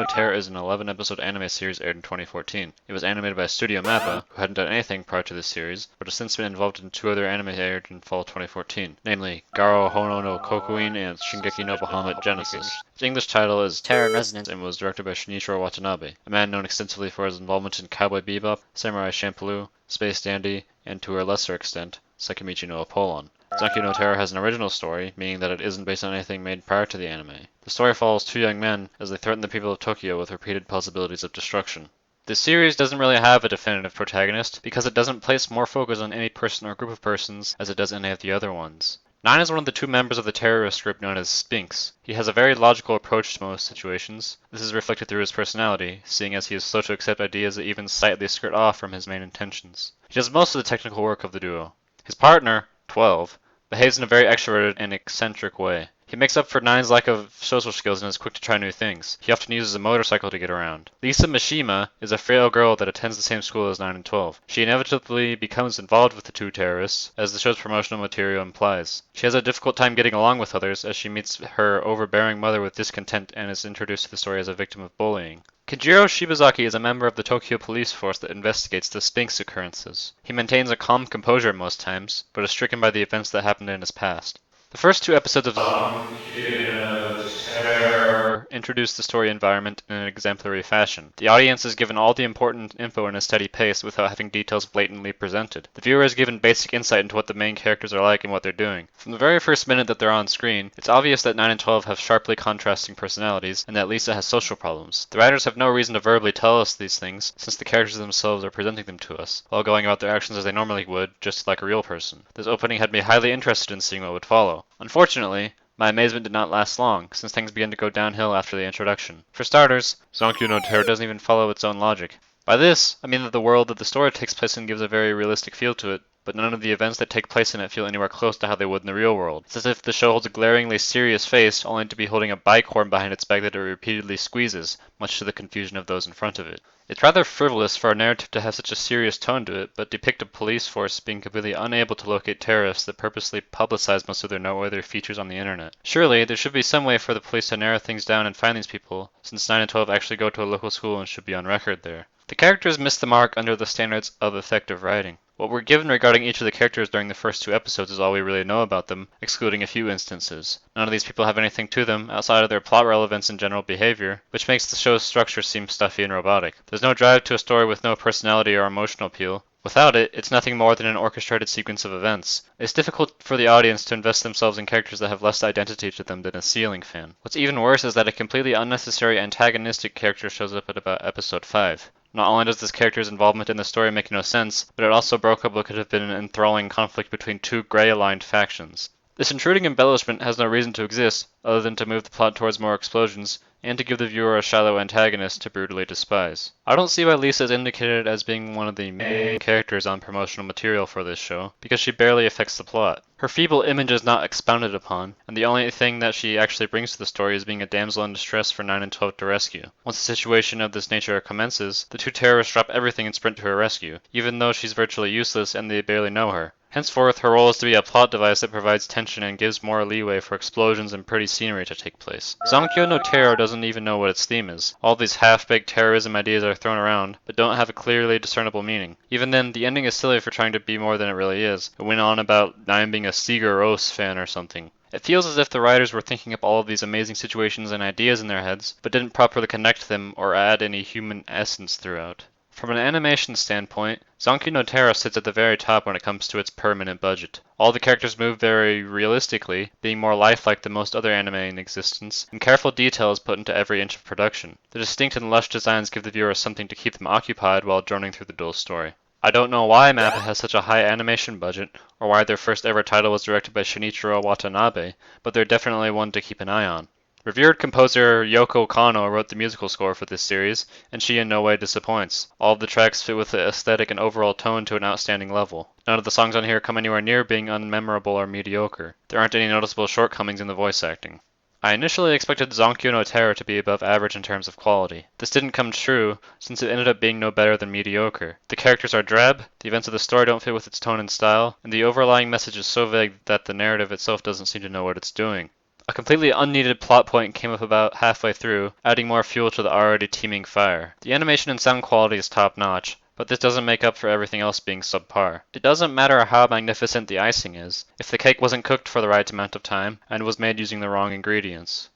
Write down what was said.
no Terror is an 11-episode anime series aired in 2014. It was animated by Studio Mappa, who hadn't done anything prior to this series, but has since been involved in 2 other anime aired in fall 2014, namely Garo Hono no Kokuin and Shingeki no Bahamut Genesis. Its English title is Terror in Resonance and was directed by Shinichiro Watanabe, a man known extensively for his involvement in Cowboy Bebop, Samurai Champloo, Space Dandy, and to a lesser extent, Sekimichi no Apollon. Zankyou no Terror has an original story, meaning that it isn't based on anything made prior to the anime. The story follows 2 young men as they threaten the people of Tokyo with repeated possibilities of destruction. This series doesn't really have a definitive protagonist, because it doesn't place more focus on any person or group of persons as it does any of the other ones. 9 is one of the 2 members of the terrorist group known as Sphinx. He has a very logical approach to most situations. This is reflected through his personality, seeing as he is slow to accept ideas that even slightly skirt off from his main intentions. He does most of the technical work of the duo. His partner, 12, behaves in a very extroverted and eccentric way. He makes up for 9's lack of social skills and is quick to try new things. He often uses a motorcycle to get around. Lisa Mishima is a frail girl that attends the same school as 9 and 12. She inevitably becomes involved with the 2 terrorists, as the show's promotional material implies. She has a difficult time getting along with others as she meets her overbearing mother with discontent and is introduced to the story as a victim of bullying. Kajiro Shibazaki is a member of the Tokyo police force that investigates the Sphinx occurrences. He maintains a calm composure most times, but is stricken by the events that happened in his past. The first 2 episodes of Terror introduce the story environment in an exemplary fashion. The audience is given all the important info in a steady pace without having details blatantly presented. The viewer is given basic insight into what the main characters are like and what they're doing. From the very first minute that they're on screen, it's obvious that 9 and 12 have sharply contrasting personalities and that Lisa has social problems. The writers have no reason to verbally tell us these things, since the characters themselves are presenting them to us, while going about their actions as they normally would, just like a real person. This opening had me highly interested in seeing what would follow. Unfortunately, my amazement did not last long, since things began to go downhill after the introduction. For starters, Zankyou no Terror doesn't even follow its own logic. By this, I mean that the world that the story takes place in gives a very realistic feel to it, but none of the events that take place in it feel anywhere close to how they would in the real world. It's as if the show holds a glaringly serious face, only to be holding a bike horn behind its back that it repeatedly squeezes, much to the confusion of those in front of it. It's rather frivolous for a narrative to have such a serious tone to it, but depict a police force being completely unable to locate terrorists that purposely publicize most of their noteworthy features on the internet. Surely, there should be some way for the police to narrow things down and find these people, since 9 and 12 actually go to a local school and should be on record there. The characters miss the mark under the standards of effective writing. What we're given regarding each of the characters during the first 2 episodes is all we really know about them, excluding a few instances. None of these people have anything to them outside of their plot relevance and general behavior, which makes the show's structure seem stuffy and robotic. There's no drive to a story with no personality or emotional appeal. Without it, it's nothing more than an orchestrated sequence of events. It's difficult for the audience to invest themselves in characters that have less identity to them than a ceiling fan. What's even worse is that a completely unnecessary antagonistic character shows up at about episode 5. Not only does this character's involvement in the story make no sense, but it also broke up what could have been an enthralling conflict between 2 gray-aligned factions. This intruding embellishment has no reason to exist, other than to move the plot towards more explosions, and to give the viewer a shallow antagonist to brutally despise. I don't see why Lisa is indicated as being one of the main characters on promotional material for this show, because she barely affects the plot. Her feeble image is not expounded upon, and the only thing that she actually brings to the story is being a damsel in distress for 9 and 12 to rescue. Once a situation of this nature commences, the 2 terrorists drop everything and sprint to her rescue, even though she's virtually useless and they barely know her. Henceforth, her role is to be a plot device that provides tension and gives more leeway for explosions and pretty scenery to take place. Zankyou no Terror doesn't even know what its theme is. All these half-baked terrorism ideas are thrown around, but don't have a clearly discernible meaning. Even then, the ending is silly for trying to be more than it really is. It went on about 9 being a Sigur Rós fan or something. It feels as if the writers were thinking up all of these amazing situations and ideas in their heads, but didn't properly connect them or add any human essence throughout. From an animation standpoint, Zankyou no Terror sits at the very top when it comes to its per-minute budget. All the characters move very realistically, being more lifelike than most other anime in existence, and careful detail is put into every inch of production. The distinct and lush designs give the viewer something to keep them occupied while droning through the dull story. I don't know why Mappa has such a high animation budget, or why their first ever title was directed by Shinichiro Watanabe, but they're definitely one to keep an eye on. Revered composer Yoko Kanno wrote the musical score for this series, and she in no way disappoints. All of the tracks fit with the aesthetic and overall tone to an outstanding level. None of the songs on here come anywhere near being unmemorable or mediocre. There aren't any noticeable shortcomings in the voice acting. I initially expected Zankyou no Terror to be above average in terms of quality. This didn't come true, since it ended up being no better than mediocre. The characters are drab, the events of the story don't fit with its tone and style, and the overlying message is so vague that the narrative itself doesn't seem to know what it's doing. A completely unneeded plot point came up about halfway through, adding more fuel to the already teeming fire. The animation and sound quality is top notch, but this doesn't make up for everything else being subpar. It doesn't matter how magnificent the icing is, if the cake wasn't cooked for the right amount of time and was made using the wrong ingredients.